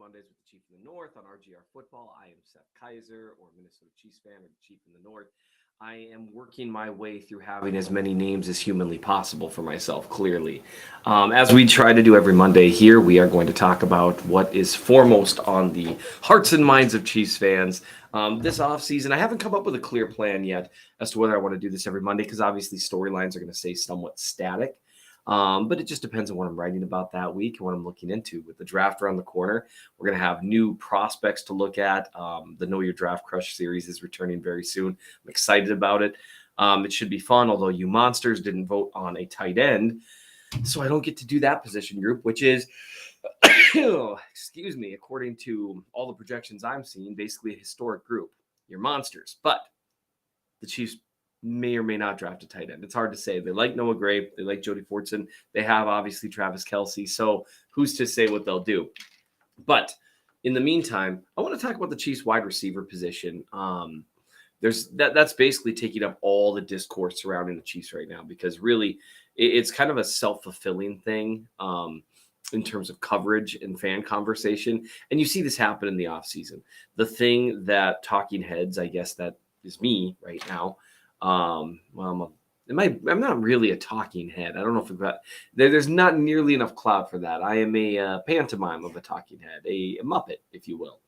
Mondays with the Chief in the North on RGR Football. I am Seth Kaiser, or Minnesota Chiefs fan, or the Chief in the North. I am working my way through having as many names as humanly possible for myself, clearly. As we try to do every Monday here, we are going to talk about what is foremost on the hearts and minds of Chiefs fans this offseason. I haven't come up with a clear plan yet as to whether I want to do this every Monday, because obviously storylines are going to stay somewhat static. But it just depends on what I'm writing about that week and what I'm looking into. With the draft around the corner, we're going to have new prospects to look at. The Know Your Draft Crush series is returning very soon. I'm excited about it. It should be fun, although you monsters didn't vote on a tight end. So I don't get to do that position group, which is, excuse me, according to all the projections I'm seeing, basically a historic group. You're monsters. But the Chiefs may or may not draft a tight end. It's hard to say. They like Noah Gray. They like Jody Fortson. They have, obviously, Travis Kelce. So who's to say what they'll do? But in the meantime, I want to talk about the Chiefs wide receiver position. That's basically taking up all the discourse surrounding the Chiefs right now, because really it's kind of a self-fulfilling thing in terms of coverage and fan conversation. And you see this happen in the offseason. The thing that talking heads, I guess that is me right now, I'm not really a talking head. I don't know if there's not nearly enough clout for that. I am a pantomime of a talking head, a Muppet, if you will.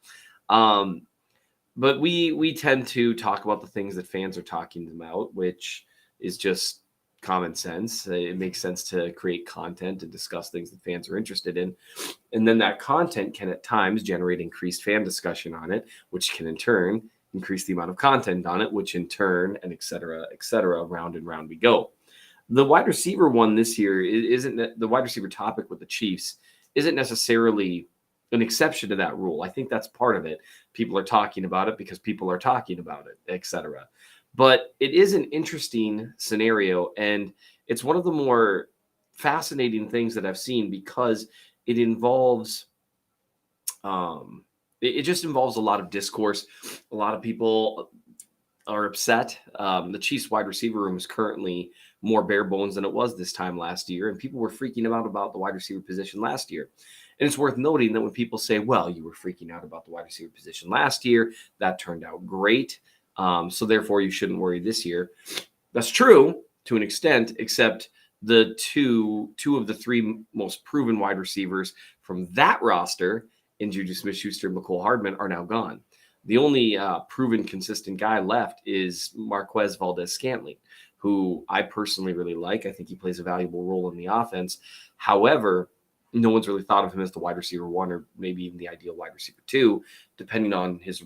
But we tend to talk about the things that fans are talking about, which is just common sense. It makes sense to create content and discuss things that fans are interested in. And then that content can at times generate increased fan discussion on it, which can in turn increase the amount of content on it, which in turn, and et cetera, round and round we go. The wide receiver one this year isn't the wide receiver topic with the Chiefs isn't necessarily an exception to that rule. I think that's part of it. People are talking about it because people are talking about it, et cetera. But it is an interesting scenario, and it's one of the more fascinating things that I've seen, because it involves it just involves a lot of discourse. A lot of people are upset. The Chiefs wide receiver room is currently more bare bones than it was this time last year, and people were freaking out about the wide receiver position last year. And it's worth noting that when people say, well, you were freaking out about the wide receiver position last year, that turned out great, so therefore you shouldn't worry this year. That's true to an extent, except the two of the three most proven wide receivers from that roster, in Juju Smith-Schuster and Mecole Hardman, are now gone. The only proven consistent guy left is Marquez Valdes-Scantling, who I personally really like. I think he plays a valuable role in the offense. However, no one's really thought of him as the wide receiver one, or maybe even the ideal wide receiver two, depending on his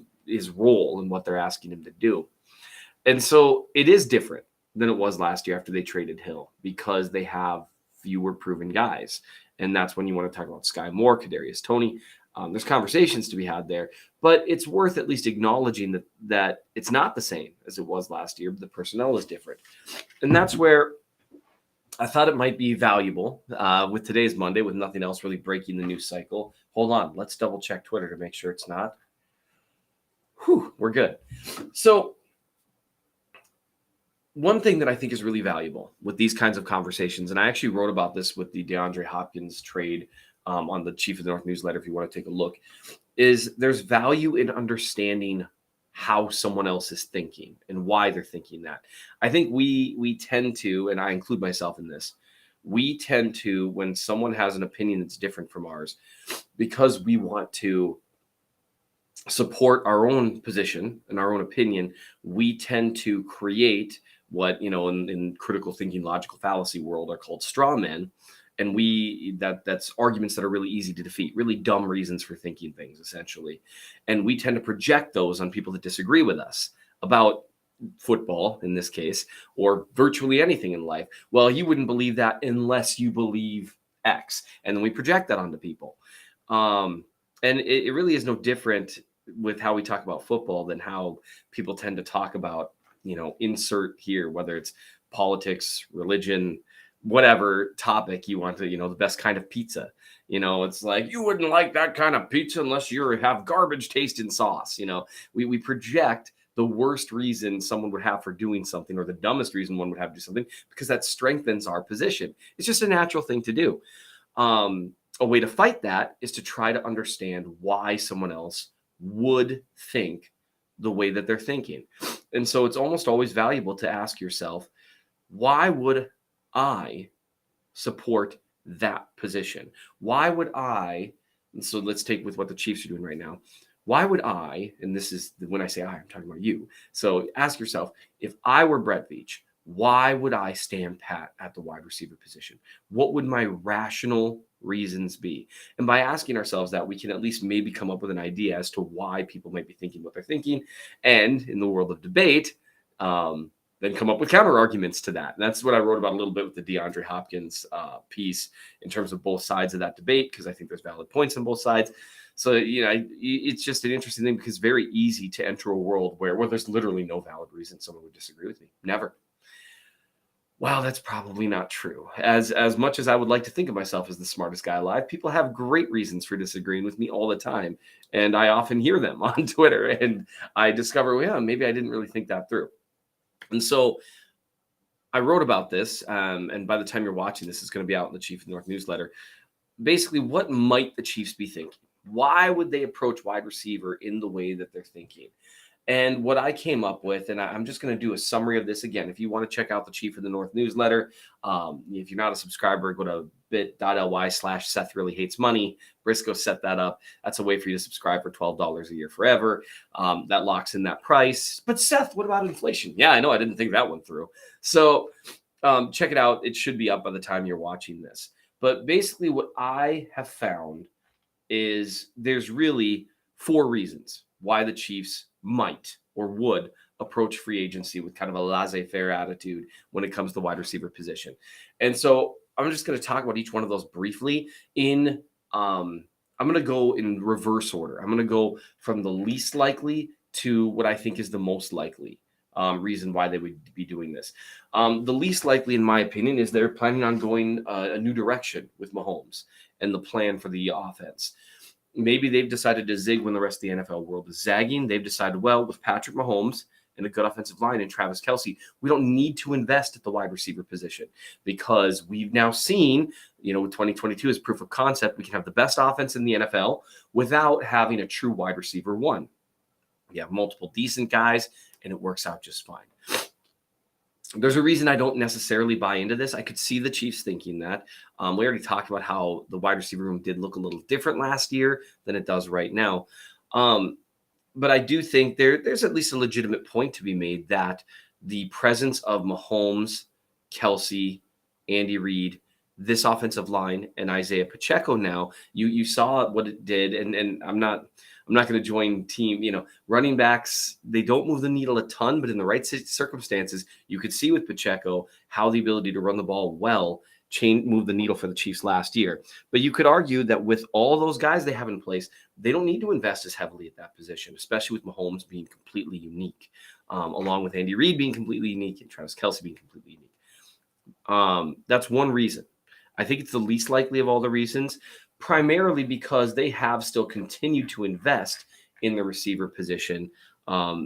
role and what they're asking him to do. And so it is different than it was last year after they traded Hill, because they have fewer proven guys. And that's when you want to talk about Sky Moore, Kadarius Toney. There's conversations to be had there, but it's worth at least acknowledging that it's not the same as it was last year, but the personnel is different. And that's where I thought it might be valuable with today's Monday, with nothing else really breaking the news cycle. Hold on. Let's double check Twitter to make sure it's not. We're good. So one thing that I think is really valuable with these kinds of conversations, and I actually wrote about this with the DeAndre Hopkins trade on the Chief of the North newsletter, if you want to take a look, is there's value in understanding how someone else is thinking and why they're thinking that. I think we tend to, and I include myself in this, we tend to, when someone has an opinion that's different from ours, because we want to support our own position and our own opinion, we tend to create what, in critical thinking, logical fallacy world are called straw men. And that's arguments that are really easy to defeat, really dumb reasons for thinking things, essentially. And we tend to project those on people that disagree with us about football, in this case, or virtually anything in life. Well, you wouldn't believe that unless you believe X. And then we project that onto people. And it really is no different with how we talk about football than how people tend to talk about, insert here, whether it's politics, religion, whatever topic you want to, the best kind of pizza. It's like, you wouldn't like that kind of pizza unless you have garbage tasting sauce. We project the worst reason someone would have for doing something, or the dumbest reason one would have to do something, because that strengthens our position. It's just a natural thing to do. a way to fight that is to try to understand why someone else would think the way that they're thinking. And so it's almost always valuable to ask yourself, why would I support that position? Why would I? And so let's take with what the Chiefs are doing right now. Why would I, and this is when I say I'm talking about you. So ask yourself, if I were Brett Veach, why would I stand pat at the wide receiver position? What would my rational reasons be? And by asking ourselves that, we can at least maybe come up with an idea as to why people might be thinking what they're thinking. And in the world of debate, then come up with counter arguments to that. And that's what I wrote about a little bit with the DeAndre Hopkins piece in terms of both sides of that debate, because I think there's valid points on both sides. So, it's just an interesting thing because it's very easy to enter a world where there's literally no valid reason someone would disagree with me. Never. Wow, that's probably not true. As much as I would like to think of myself as the smartest guy alive, people have great reasons for disagreeing with me all the time. And I often hear them on Twitter, and I discover, well, yeah, maybe I didn't really think that through. And so I wrote about this, and by the time you're watching this, it's going to be out in the Chief North newsletter. Basically, what might the Chiefs be thinking? Why would they approach wide receiver in the way that they're thinking? And what I came up with, and I'm just going to do a summary of this again. If you want to check out the Chief of the North newsletter, if you're not a subscriber, go to bit.ly/Seth Really Hates Money. Briscoe set that up. That's a way for you to subscribe for $12 a year forever. That locks in that price. But Seth, what about inflation? Yeah, I know. I didn't think that one through. So check it out. It should be up by the time you're watching this. But basically what I have found is there's really 4 reasons why the Chiefs might or would approach free agency with kind of a laissez-faire attitude when it comes to the wide receiver position. And so I'm just going to talk about each one of those briefly I'm going to go in reverse order. I'm going to go from the least likely to what I think is the most likely reason why they would be doing this. The least likely, in my opinion, is they're planning on going a new direction with Mahomes and the plan for the offense. Maybe they've decided to zig when the rest of the NFL world is zagging. They've decided, well, with Patrick Mahomes and a good offensive line and Travis Kelce, we don't need to invest at the wide receiver position because we've now seen, 2022 is proof of concept. We can have the best offense in the NFL without having a true wide receiver one. We have multiple decent guys, and it works out just fine. There's a reason I don't necessarily buy into this. I could see the Chiefs thinking that. We already talked about how the wide receiver room did look a little different last year than it does right now. But I do think there's at least a legitimate point to be made that the presence of Mahomes, Kelce, Andy Reid, this offensive line, and Isaiah Pacheco now, you saw what it did. And I'm not going to join team, running backs, they don't move the needle a ton, but in the right circumstances, you could see with Pacheco how the ability to run the ball well move the needle for the Chiefs last year. But you could argue that with all those guys they have in place, they don't need to invest as heavily at that position, especially with Mahomes being completely unique, along with Andy Reid being completely unique and Travis Kelce being completely unique. That's one reason. I think it's the least likely of all the reasons, primarily because they have still continued to invest in the receiver position.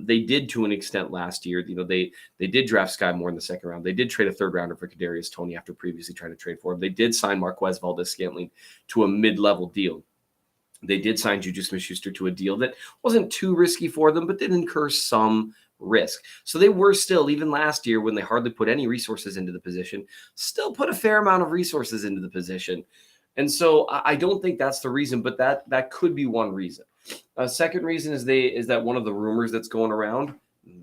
They did to an extent last year. They did draft Sky Moore in the second round. They did trade a third rounder for Kadarius Toney after previously trying to trade for him. They did sign Marquez Valdes-Scantling to a mid-level deal. They did sign Juju Smith-Schuster to a deal that wasn't too risky for them, but did incur some risk. So they were still, even last year when they hardly put any resources into the position, still put a fair amount of resources into the position. And so I don't think that's the reason, but that could be one reason. A second reason is that one of the rumors that's going around,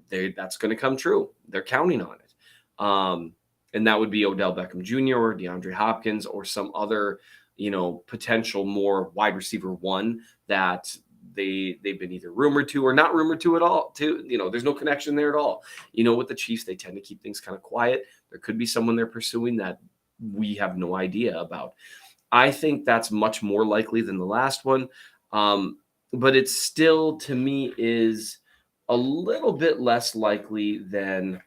that's going to come true. They're counting on it. And that would be Odell Beckham Jr. or DeAndre Hopkins or some other, potential more wide receiver one that they've been either rumored to or not rumored to at all. There's no connection there at all. With the Chiefs, they tend to keep things kind of quiet. There could be someone they're pursuing that we have no idea about. I think that's much more likely than the last one. But it still, to me, is a little bit less likely than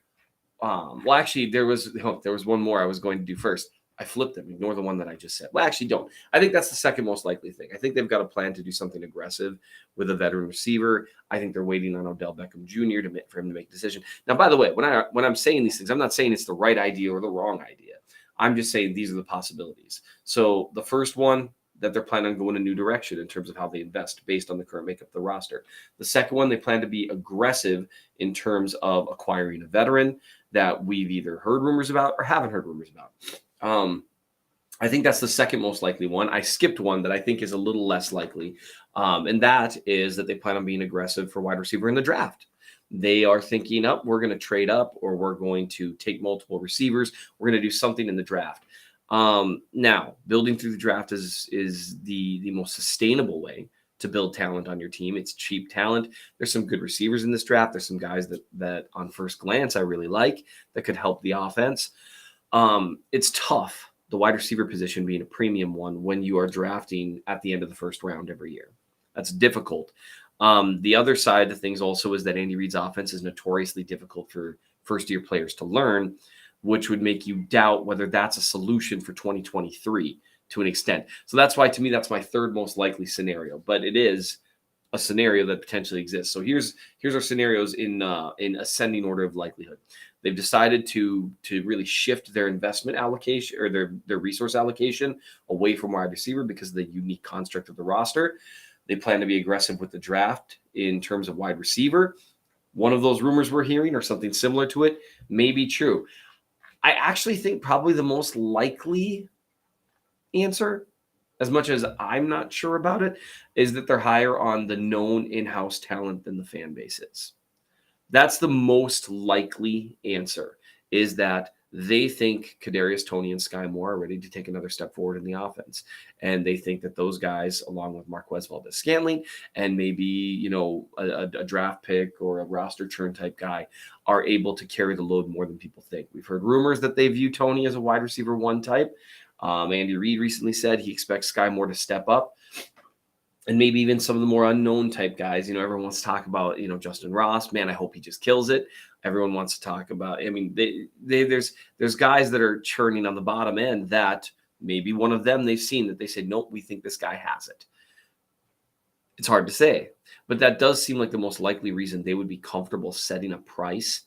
actually, there was one more I was going to do first. I flipped them. Ignore the one that I just said. Well, actually, don't. I think that's the second most likely thing. I think they've got a plan to do something aggressive with a veteran receiver. I think they're waiting on Odell Beckham Jr. for him to make a decision. Now, by the way, when I'm saying these things, I'm not saying it's the right idea or the wrong idea. I'm just saying these are the possibilities. So the first one, that they're planning on going a new direction in terms of how they invest based on the current makeup of the roster. The second one, they plan to be aggressive in terms of acquiring a veteran that we've either heard rumors about or haven't heard rumors about. I think that's the second most likely one. I skipped one that I think is a little less likely, and that is that they plan on being aggressive for wide receiver in the draft. They are thinking, up, we're going to trade up, or we're going to take multiple receivers. We're going to do something in the draft. Now, building through the draft is the most sustainable way to build talent on your team. It's cheap talent. There's some good receivers in this draft. There's some guys that on first glance I really like that could help the offense. It's tough, the wide receiver position being a premium one when you are drafting at the end of the first round every year. That's difficult. The other side of things also is that Andy Reid's offense is notoriously difficult for first-year players to learn, which would make you doubt whether that's a solution for 2023 to an extent. So that's why, to me, that's my third most likely scenario. But it is a scenario that potentially exists. So here's our scenarios in ascending order of likelihood. They've decided to really shift their investment allocation or their resource allocation away from wide receiver because of the unique construct of the roster. They plan to be aggressive with the draft in terms of wide receiver. One of those rumors we're hearing or something similar to it may be true. I actually think probably the most likely answer, as much as I'm not sure about it, is that they're higher on the known in-house talent than the fan base is. That's the most likely answer, is that they think Kadarius Toney and Sky Moore are ready to take another step forward in the offense. And they think that those guys, along with Marquez Valdez-Scantling and maybe, a draft pick or a roster churn type guy, are able to carry the load more than people think. We've heard rumors that they view Toney as a wide receiver one type. Andy Reid recently said he expects Sky Moore to step up. And maybe even some of the more unknown type guys. Everyone wants to talk about, Justin Ross. Man, I hope he just kills it. Everyone wants to talk about, there's guys that are churning on the bottom end that maybe one of them they've seen that they said, nope, we think this guy has it. It's hard to say, but that does seem like the most likely reason they would be comfortable setting a price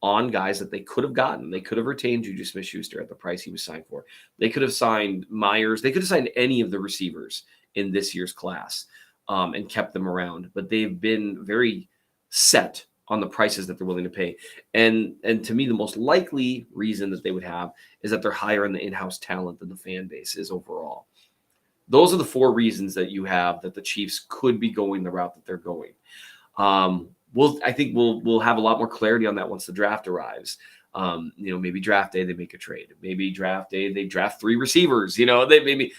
on guys that they could have gotten. They could have retained Juju Smith-Schuster at the price he was signed for. They could have signed Myers. They could have signed any of the receivers in this year's class and kept them around. But they've been very set on the prices that they're willing to pay. And to me, the most likely reason that they would have is that they're higher in the in-house talent than the fan base is overall. Those are the four reasons that you have that the Chiefs could be going the route that they're going. I think we'll have a lot more clarity on that once the draft arrives. Maybe draft day they make a trade. Maybe draft day they draft 3 receivers. They maybe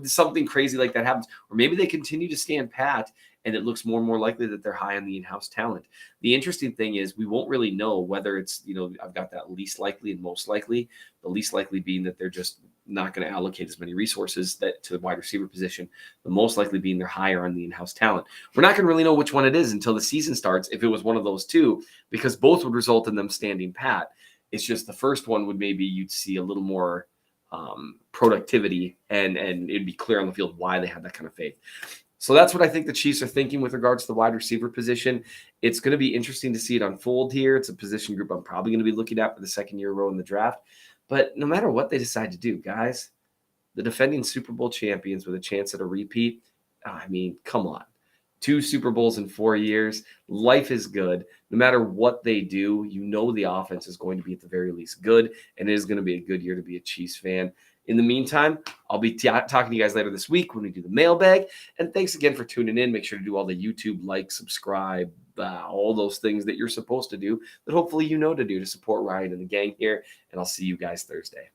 something crazy like that happens, or maybe they continue to stand pat, and it looks more and more likely that they're high on the in-house talent. The interesting thing is we won't really know whether it's I've got that least likely and most likely. The least likely being that they're just not going to allocate as many resources to the wide receiver position. The most likely being they're higher on the in-house talent. We're not going to really know which one it is until the season starts, if it was one of those two, because both would result in them standing pat. It's just the first one would maybe you'd see a little more productivity and it'd be clear on the field why they had that kind of faith. So that's what I think the Chiefs are thinking with regards to the wide receiver position. It's going to be interesting to see it unfold here. It's a position group I'm probably going to be looking at for the second year row in the draft. But no matter what they decide to do, guys, the defending Super Bowl champions with a chance at a repeat, come on. 2 Super Bowls in 4 years. Life is good. No matter what they do, the offense is going to be at the very least good, and it is going to be a good year to be a Chiefs fan. In the meantime, I'll be talking to you guys later this week when we do the mailbag. And thanks again for tuning in. Make sure to do all the YouTube, like, subscribe, all those things that you're supposed to do that hopefully to do to support Ryan and the gang here. And I'll see you guys Thursday.